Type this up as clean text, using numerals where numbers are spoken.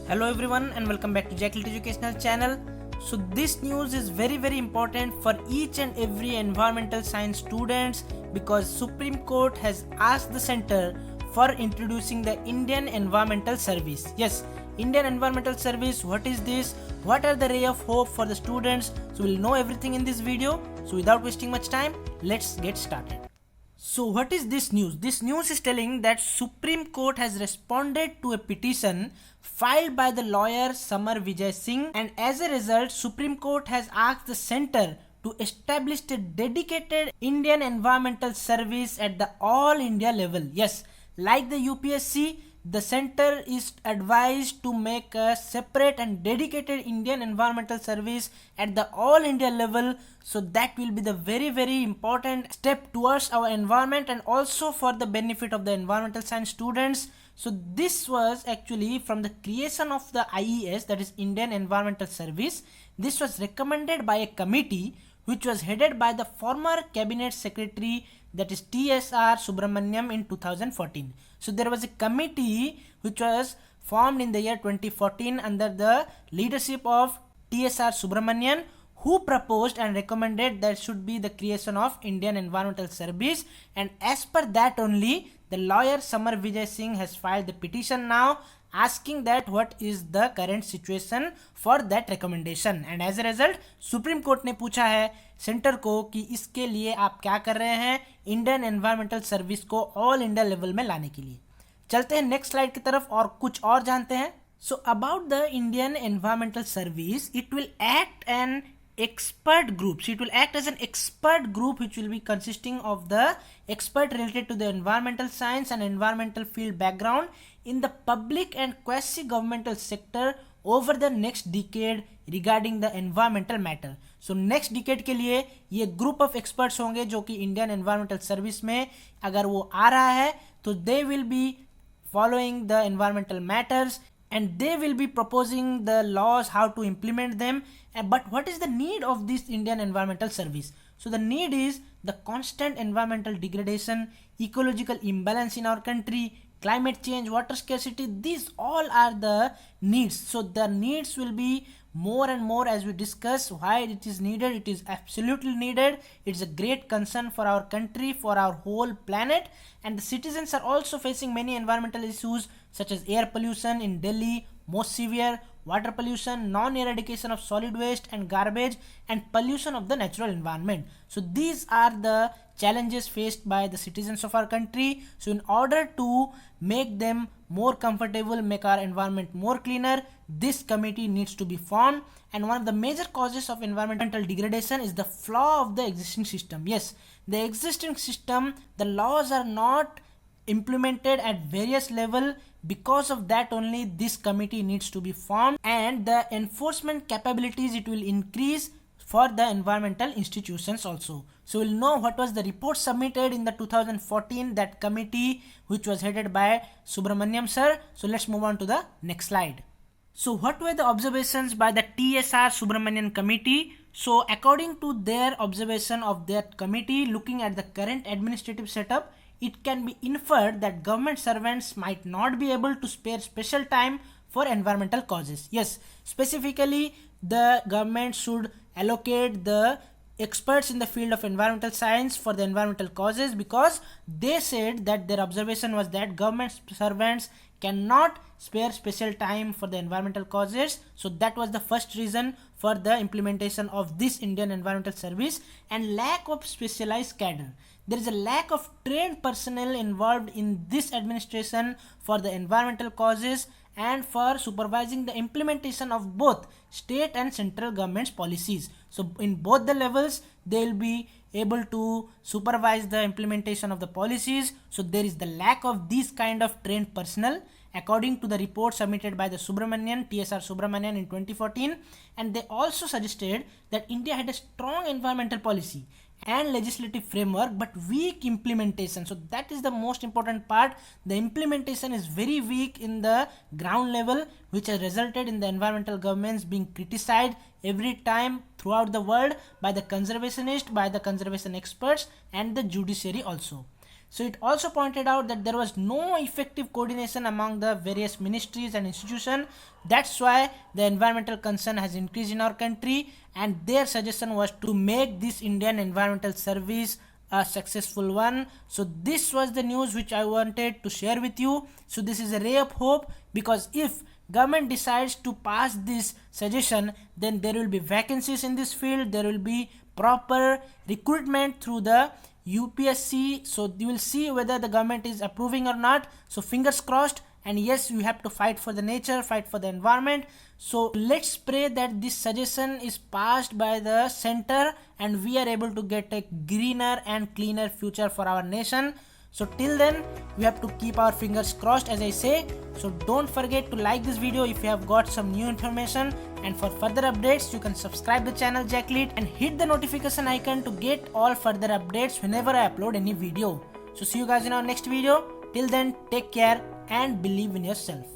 Hello everyone and welcome back to Jacklet Educational Channel. So this news is very important for each and every environmental science students because Supreme Court has asked the center for introducing the Indian Environmental Service. Yes, Indian Environmental Service, what is this? What are the ray of hope for the students? So we'll know everything in this video. So without wasting much time, let's get started. So what is this news? This news is telling that Supreme Court has responded to a petition filed by the lawyer Samar Vijay Singh, and as a result Supreme Court has asked the center to establish a dedicated Indian Environmental Service at the all India level. Yes, like the UPSC, the center is advised to make a separate and dedicated Indian Environmental Service at the all India level. So that will be the very important step towards our environment and also for the benefit of the environmental science students. So this was actually from the creation of the IES, that is Indian Environmental Service. This was recommended by a committee which was headed by the former Cabinet Secretary, that is TSR Subramanian, in 2014. So there was a committee which was formed in the year 2014 under the leadership of TSR Subramanian, who proposed and recommended there should be the creation of Indian Environmental Service, and as per that only the lawyer Samar Vijay Singh has filed the petition now asking that what is the current situation for that recommendation. And as a result supreme court ने पूछा है centre को कि इसके लिए आप क्या कर रहे हैं इंडियन एनवायरमेंटल सर्विस को ऑल इंडिया लेवल में लाने के लिए. चलते हैं नेक्स्ट स्लाइड की तरफ और कुछ और जानते हैं. So about the Indian Environmental Service, it will act an expert group. So it will act as an expert group which will be consisting of the expert related to the environmental science and environmental field background in the public and quasi-governmental sector over the next decade regarding the environmental matter. So next decade के लिए ये group of experts होंगे जो कि Indian Environmental Service में अगर वो आ रहा है तो they will be following the environmental matters and they will be proposing the laws how to implement them. But what is the need of this Indian Environmental Service? So the need is the constant environmental degradation, ecological imbalance in our country, climate change, water scarcity. These all are the needs. So the needs will be more and more as we discuss why it is needed. It is absolutely needed. It's a great concern for our country, for our whole planet, and the citizens are also facing many environmental issues such as air pollution in Delhi, most severe, water pollution, non-eradication of solid waste and garbage, and pollution of the natural environment. So these are the challenges faced by the citizens of our country. So in order to make them more comfortable, make our environment more cleaner, this committee needs to be formed. And one of the major causes of environmental degradation is the flaw of the existing system. Yes, the existing system, the laws are not implemented at various level. Because of that only this committee needs to be formed, and the enforcement capabilities it will increase for the environmental institutions also. So we'll know what was the report submitted in the 2014 that committee which was headed by Subramanian sir. So let's move on to the next slide. So what were the observations by the TSR Subramanian committee? So according to their observation of that committee, looking at the current administrative setup, it can be inferred that government servants might not be able to spare special time for environmental causes. Yes, specifically the government should allocate the experts in the field of environmental science for the environmental causes, because they said that their observation was that government servants cannot spare special time for the environmental causes. So that was the first reason for the implementation of this Indian Environmental Service. And lack of specialized cadre. There is a lack of trained personnel involved in this administration for the environmental causes and for supervising the implementation of both state and central government's policies. So in both the levels they will be able to supervise the implementation of the policies. So there is the lack of this kind of trained personnel according to the report submitted by the TSR Subramanian in 2014. And they also suggested that India had a strong environmental policy and legislative framework but weak implementation. So that is the most important part. The implementation is very weak in the ground level, which has resulted in the environmental governments being criticized every time throughout the world by the conservationists, by the conservation experts and the judiciary also. So it also pointed out that there was no effective coordination among the various ministries and institutions. That's why the environmental concern has increased in our country, and their suggestion was to make this Indian Environmental Service a successful one. So this was the news which I wanted to share with you. So this is a ray of hope, because if government decides to pass this suggestion, then there will be vacancies in this field, there will be proper recruitment through the UPSC. So you will see whether the government is approving or not. So fingers crossed. And yes, you have to fight for the nature, fight for the environment. So let's pray that this suggestion is passed by the center and we are able to get a greener and cleaner future for our nation. So till then, we have to keep our fingers crossed, as I say. So don't forget to like this video if you have got some new information. And for further updates, you can subscribe the channel Jacklit and hit the notification icon to get all further updates whenever I upload any video. So see you guys in our next video. Till then, take care and believe in yourself.